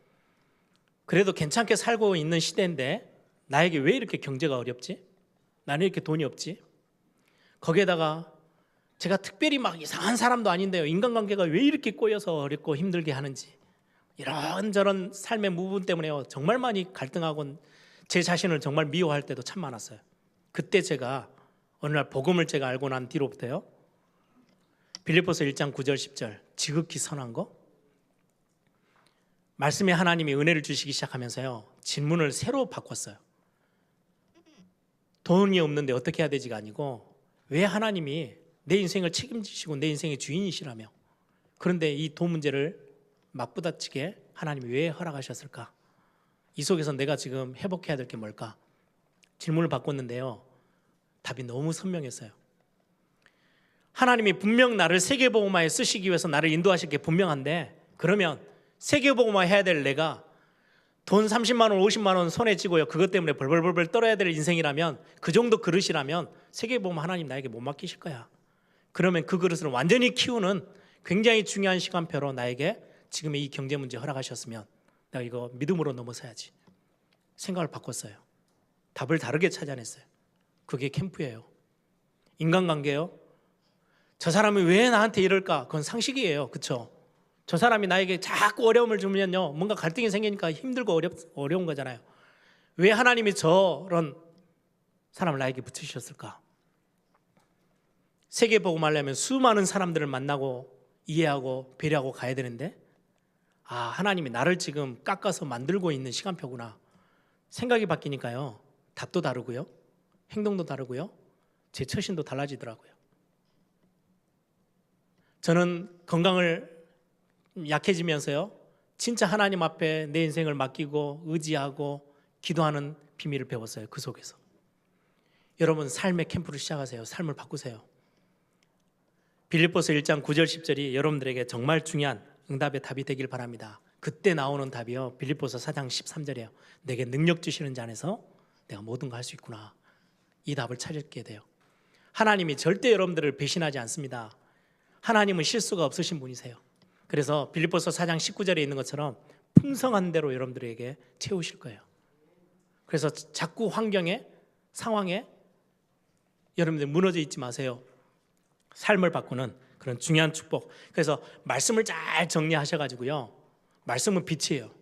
그래도 괜찮게 살고 있는 시대인데 나에게 왜 이렇게 경제가 어렵지? 나는 이렇게 돈이 없지? 거기에다가 제가 특별히 막 이상한 사람도 아닌데요, 인간관계가 왜 이렇게 꼬여서 어렵고 힘들게 하는지, 이런저런 삶의 부분 때문에요 정말 많이 갈등하고 제 자신을 정말 미워할 때도 참 많았어요. 그때 제가 어느 날 복음을 제가 알고 난 뒤로부터요, 빌립보서 1장 9절 10절 지극히 선한 거, 말씀에 하나님이 은혜를 주시기 시작하면서요 질문을 새로 바꿨어요. 돈이 없는데 어떻게 해야 되지가 아니고, 왜 하나님이 내 인생을 책임지시고 내 인생의 주인이시라며, 그런데 이 돈 문제를 맞부딪히게 하나님이 왜 허락하셨을까? 이 속에서 내가 지금 회복해야 될 게 뭘까? 질문을 바꿨는데요, 답이 너무 선명했어요. 하나님이 분명 나를 세계복음화에 쓰시기 위해서 나를 인도하실 게 분명한데, 그러면 세계복음화 해야 될 내가 돈 30만 원, 50만 원 손에 쥐고요 그것 때문에 벌벌벌 떨어야 될 인생이라면, 그 정도 그릇이라면 세계복음화 하나님 나에게 못 맡기실 거야. 그러면 그 그릇을 완전히 키우는 굉장히 중요한 시간표로 나에게 지금의 이 경제 문제 허락하셨으면 내가 이거 믿음으로 넘어서야지. 생각을 바꿨어요. 답을 다르게 찾아냈어요. 그게 캠프예요. 인간관계요, 저 사람이 왜 나한테 이럴까? 그건 상식이에요. 그렇죠? 저 사람이 나에게 자꾸 어려움을 주면요 뭔가 갈등이 생기니까 힘들고 어려운 거잖아요. 왜 하나님이 저런 사람을 나에게 붙이셨을까? 세계복음 하려면 수많은 사람들을 만나고 이해하고 배려하고 가야 되는데, 하나님이 나를 지금 깎아서 만들고 있는 시간표구나. 생각이 바뀌니까요 답도 다르고요, 행동도 다르고요, 제 처신도 달라지더라고요. 저는 건강을 약해지면서요 진짜 하나님 앞에 내 인생을 맡기고 의지하고 기도하는 비밀을 배웠어요. 그 속에서 여러분 삶의 캠프를 시작하세요. 삶을 바꾸세요. 빌립보서 1장 9절 10절이 여러분들에게 정말 중요한 응답의 답이 되길 바랍니다. 그때 나오는 답이요 빌립보서 4장 13절이에요. 내게 능력 주시는 자 안에서 내가 모든 거 할 수 있구나. 이 답을 찾게 돼요. 하나님이 절대 여러분들을 배신하지 않습니다. 하나님은 실수가 없으신 분이세요. 그래서 빌립보서 4장 19절에 있는 것처럼 풍성한 대로 여러분들에게 채우실 거예요. 그래서 자꾸 환경에, 상황에 여러분들 무너져 있지 마세요. 삶을 바꾸는 그런 중요한 축복. 그래서 말씀을 잘 정리하셔가지고요, 말씀은 빛이에요.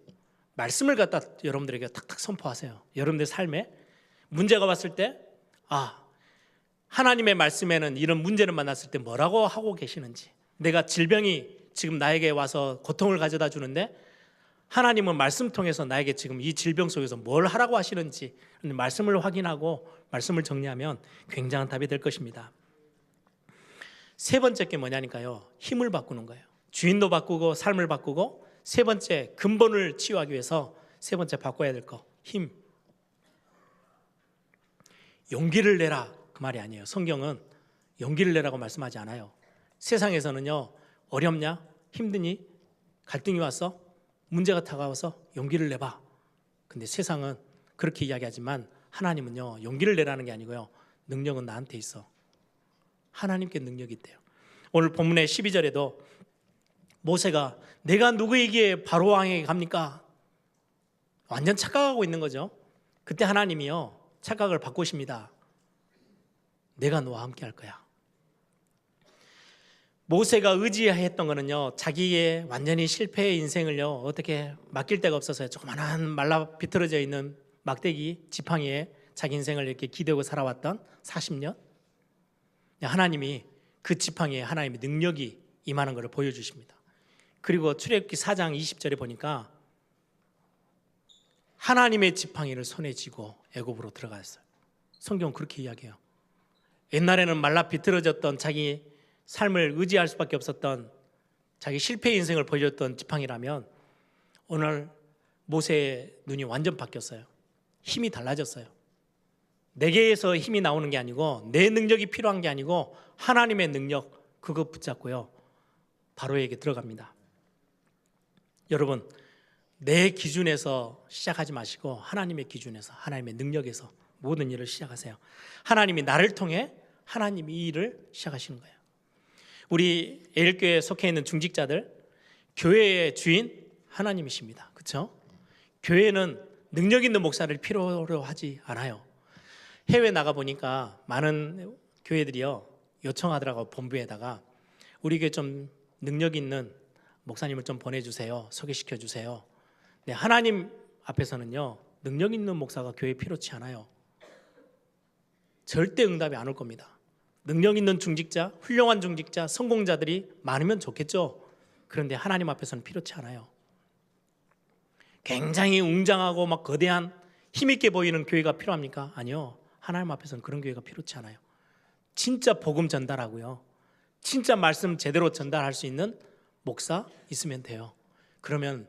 말씀을 갖다 여러분들에게 탁탁 선포하세요. 여러분들 삶에 문제가 왔을 때, 하나님의 말씀에는 이런 문제를 만났을 때 뭐라고 하고 계시는지, 내가 질병이 지금 나에게 와서 고통을 가져다 주는데 하나님은 말씀 통해서 나에게 지금 이 질병 속에서 뭘 하라고 하시는지 말씀을 확인하고 말씀을 정리하면 굉장한 답이 될 것입니다. 세 번째 게 뭐냐니까요, 힘을 바꾸는 거예요. 주인도 바꾸고 삶을 바꾸고, 세 번째 근본을 치유하기 위해서 세 번째 바꿔야 될 거, 힘. 용기를 내라 그 말이 아니에요. 성경은 용기를 내라고 말씀하지 않아요. 세상에서는요, 어렵냐? 힘드니? 갈등이 왔어? 문제가 다가와서 용기를 내봐. 근데 세상은 그렇게 이야기하지만 하나님은요, 용기를 내라는 게 아니고요, 능력은 나한테 있어. 하나님께 능력이 있대요. 오늘 본문의 12절에도 모세가 내가 누구에게 바로 왕에게 갑니까? 완전 착각하고 있는 거죠. 그때 하나님이요, 착각을 바꾸십니다. 내가 너와 함께 할 거야. 모세가 의지했던 거는요, 자기의 완전히 실패의 인생을요, 어떻게 맡길 데가 없어서요, 조그만한 말라 비틀어져 있는 막대기 지팡이에 자기 인생을 이렇게 기대고 살아왔던 40년. 하나님이 그 지팡이에 하나님의 능력이 임하는 것을 보여주십니다. 그리고 출애굽기 4장 20절에 보니까 하나님의 지팡이를 손에 쥐고 애굽으로 들어갔어요. 성경은 그렇게 이야기해요. 옛날에는 말라 비틀어졌던 자기 삶을 의지할 수밖에 없었던 자기 실패의 인생을 보여줬던 지팡이라면 오늘 모세의 눈이 완전 바뀌었어요. 힘이 달라졌어요. 내게에서 힘이 나오는 게 아니고, 내 능력이 필요한 게 아니고 하나님의 능력, 그거 붙잡고요, 바로에게 들어갑니다. 여러분, 내 기준에서 시작하지 마시고 하나님의 기준에서, 하나님의 능력에서 모든 일을 시작하세요. 하나님이 나를 통해 하나님이 이 일을 시작하시는 거예요. 우리 에일교회에 속해 있는 중직자들, 교회의 주인 하나님이십니다. 그렇죠? 교회는 능력 있는 목사를 필요로 하지 않아요. 해외 나가 보니까 많은 교회들이요, 요청하더라고요. 본부에다가 우리 교회 좀 능력 있는 목사님을 좀 보내주세요. 소개시켜 주세요. 네, 하나님 앞에서는요, 능력 있는 목사가 교회에 필요치 않아요. 절대 응답이 안 올 겁니다. 능력 있는 중직자, 훌륭한 중직자, 성공자들이 많으면 좋겠죠. 그런데 하나님 앞에서는 필요치 않아요. 굉장히 웅장하고 막 거대한 힘있게 보이는 교회가 필요합니까? 아니요. 하나님 앞에서는 그런 교회가 필요치 않아요. 진짜 복음 전달하고요, 진짜 말씀 제대로 전달할 수 있는 목사 있으면 돼요. 그러면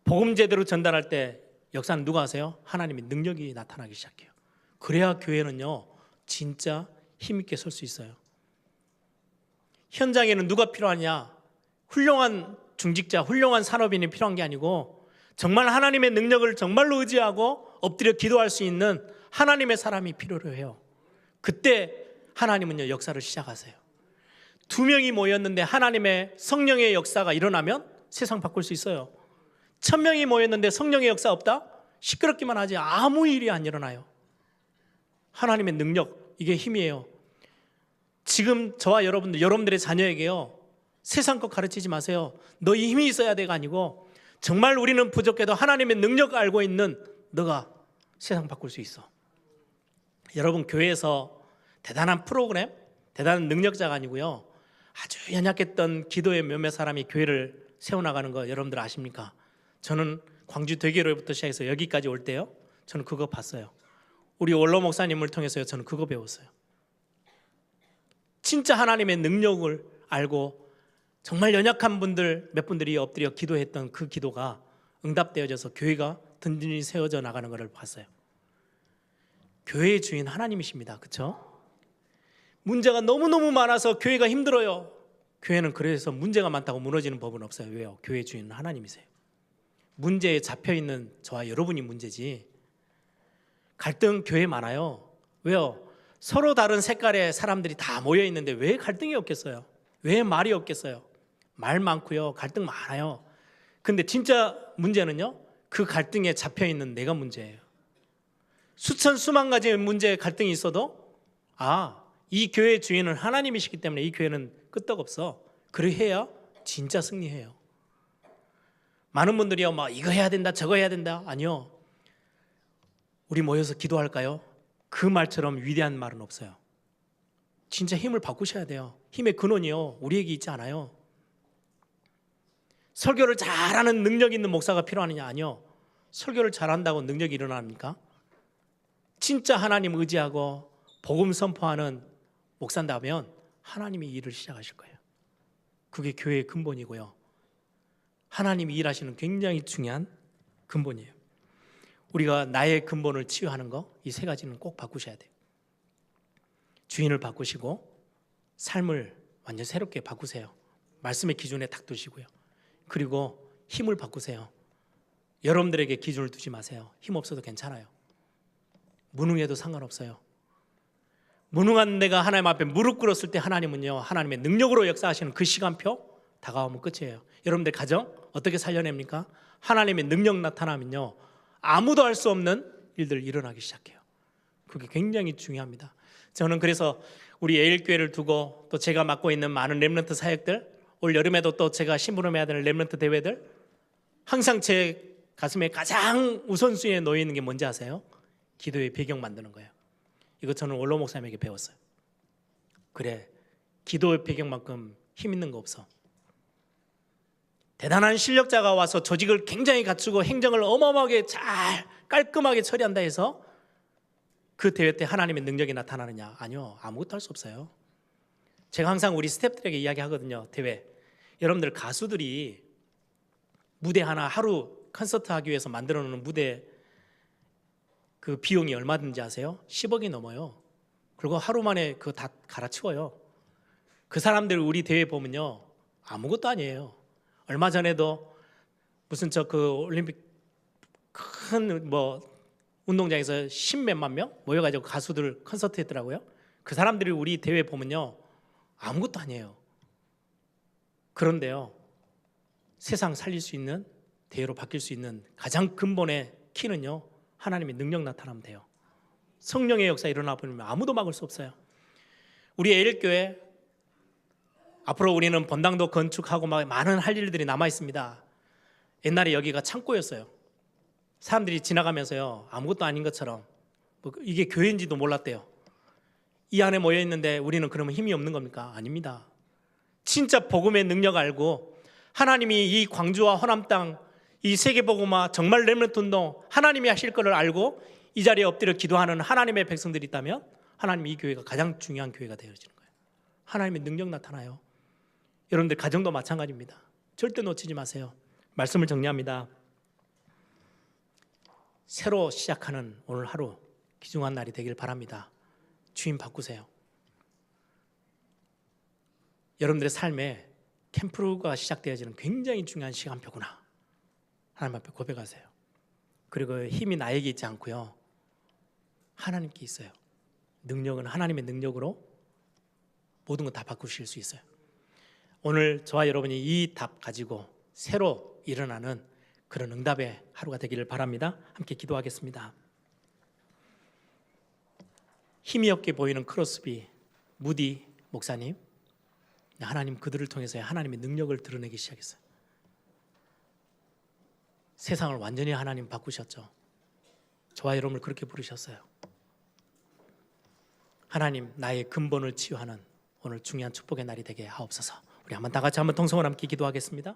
복음 제대로 전달할 때 역사는 누가 하세요? 하나님의 능력이 나타나기 시작해요. 그래야 교회는요, 진짜 힘있게 설 수 있어요. 현장에는 누가 필요하냐? 훌륭한 중직자, 훌륭한 산업인이 필요한 게 아니고 정말 하나님의 능력을 정말로 의지하고 엎드려 기도할 수 있는 하나님의 사람이 필요로 해요. 그때 하나님은요, 역사를 시작하세요. 2명이 모였는데 하나님의 성령의 역사가 일어나면 세상 바꿀 수 있어요. 1000명이 모였는데 성령의 역사 없다? 시끄럽기만 하지 아무 일이 안 일어나요. 하나님의 능력, 이게 힘이에요. 지금 저와 여러분들의 자녀에게요, 세상 것 가르치지 마세요. 너희 힘이 있어야 돼가 아니고, 정말 우리는 부족해도 하나님의 능력을 알고 있는 너가 세상 바꿀 수 있어. 여러분, 교회에서 대단한 프로그램, 대단한 능력자가 아니고요, 아주 연약했던 기도의 몇몇 사람이 교회를 세워나가는 거 여러분들 아십니까? 저는 광주 대교로부터 시작해서 여기까지 올 때요, 저는 그거 봤어요. 우리 원로 목사님을 통해서요, 저는 그거 배웠어요. 진짜 하나님의 능력을 알고 정말 연약한 분들 몇 분들이 엎드려 기도했던 그 기도가 응답되어져서 교회가 든든히 세워져 나가는 것을 봤어요. 교회의 주인 하나님이십니다. 그렇죠? 문제가 너무너무 많아서 교회가 힘들어요. 교회는 그래서 문제가 많다고 무너지는 법은 없어요. 왜요? 교회의 주인은 하나님이세요. 문제에 잡혀있는 저와 여러분이 문제지, 갈등 교회 많아요. 왜요? 서로 다른 색깔의 사람들이 다 모여 있는데 왜 갈등이 없겠어요? 왜 말이 없겠어요? 말 많고요, 갈등 많아요. 근데 진짜 문제는요, 그 갈등에 잡혀 있는 내가 문제예요. 수천 수만 가지 문제의 갈등이 있어도 이 교회의 주인은 하나님이시기 때문에 이 교회는 끄떡없어. 그래야 진짜 승리해요. 많은 분들이요, 이거 해야 된다, 저거 해야 된다. 아니요. 우리 모여서 기도할까요? 그 말처럼 위대한 말은 없어요. 진짜 힘을 바꾸셔야 돼요. 힘의 근원이요, 우리에게 있지 않아요. 설교를 잘하는 능력 있는 목사가 필요하느냐? 아니요. 설교를 잘한다고 능력이 일어납니까? 진짜 하나님 의지하고 복음 선포하는 목사인다면 하나님이 일을 시작하실 거예요. 그게 교회의 근본이고요. 하나님이 일하시는 굉장히 중요한 근본이에요. 우리가 나의 근본을 치유하는 거, 이 세 가지는 꼭 바꾸셔야 돼요. 주인을 바꾸시고 삶을 완전 새롭게 바꾸세요. 말씀의 기준에 딱 두시고요. 그리고 힘을 바꾸세요. 여러분들에게 기준을 두지 마세요. 힘 없어도 괜찮아요. 무능해도 상관없어요. 무능한 내가 하나님 앞에 무릎 꿇었을 때 하나님은요, 하나님의 능력으로 역사하시는 그 시간표 다가오면 끝이에요. 여러분들 가정 어떻게 살려냅니까? 하나님의 능력 나타나면요, 아무도 할 수 없는 일들 일어나기 시작해요. 그게 굉장히 중요합니다. 저는 그래서 우리 에일교회를 두고 또 제가 맡고 있는 많은 렘넌트 사역들, 올 여름에도 또 제가 심부름해야 되는 렘넌트 대회들, 항상 제 가슴에 가장 우선순위에 놓여 있는 게 뭔지 아세요? 기도의 배경 만드는 거예요. 이거 저는 원로 목사님에게 배웠어요. 그래, 기도의 배경만큼 힘 있는 거 없어. 대단한 실력자가 와서 조직을 굉장히 갖추고 행정을 어마어마하게 잘 깔끔하게 처리한다 해서 그 대회 때 하나님의 능력이 나타나느냐? 아니요, 아무것도 할 수 없어요. 제가 항상 우리 스태프들에게 이야기하거든요. 대회, 여러분들 가수들이 무대 하나 하루 콘서트 하기 위해서 만들어 놓는 무대 그 비용이 얼마 든지 아세요? 10억이 넘어요. 그리고 하루 만에 그거 다 갈아치워요. 그 사람들 우리 대회 보면요, 아무것도 아니에요. 얼마 전에도 무슨 그 올림픽 큰 운동장에서 십몇만 명 모여가지고 가수들 콘서트 했더라고요. 그 사람들이 우리 대회 보면요, 아무것도 아니에요. 그런데요, 세상 살릴 수 있는, 대회로 바뀔 수 있는 가장 근본의 키는요, 하나님의 능력 나타나면 돼요. 성령의 역사 일어나 보면 아무도 막을 수 없어요. 우리 에일교회 앞으로 우리는 본당도 건축하고 많은 할 일들이 남아 있습니다. 옛날에 여기가 창고였어요. 사람들이 지나가면서요, 아무것도 아닌 것처럼 이게 교회인지도 몰랐대요. 이 안에 모여 있는데 우리는 그러면 힘이 없는 겁니까? 아닙니다. 진짜 복음의 능력 알고 하나님이 이 광주와 호남 땅, 이 세계복음화 정말 렘넌트 운동 하나님이 하실 것을 알고 이 자리에 엎드려 기도하는 하나님의 백성들이 있다면 하나님 이 교회가 가장 중요한 교회가 되어지는 거예요. 하나님의 능력 나타나요. 여러분들 가정도 마찬가지입니다. 절대 놓치지 마세요. 말씀을 정리합니다. 새로 시작하는 오늘 하루 귀중한 날이 되길 바랍니다. 주인 바꾸세요. 여러분들의 삶에 캠프가 시작되어지는 굉장히 중요한 시간표구나. 하나님 앞에 고백하세요. 그리고 힘이 나에게 있지 않고요, 하나님께 있어요. 능력은 하나님의 능력으로 모든 것 다 바꾸실 수 있어요. 오늘 저와 여러분이 이 답 가지고 새로 일어나는 그런 응답의 하루가 되기를 바랍니다. 함께 기도하겠습니다. 힘이 없게 보이는 크로스비 무디 목사님, 하나님 그들을 통해서 하나님의 능력을 드러내기 시작했어요. 세상을 완전히 하나님 바꾸셨죠. 저와 여러분을 그렇게 부르셨어요. 하나님, 나의 근본을 치유하는 오늘 중요한 축복의 날이 되게 하옵소서. 우리 한번 다 같이 한번 통성을 함께 기도하겠습니다.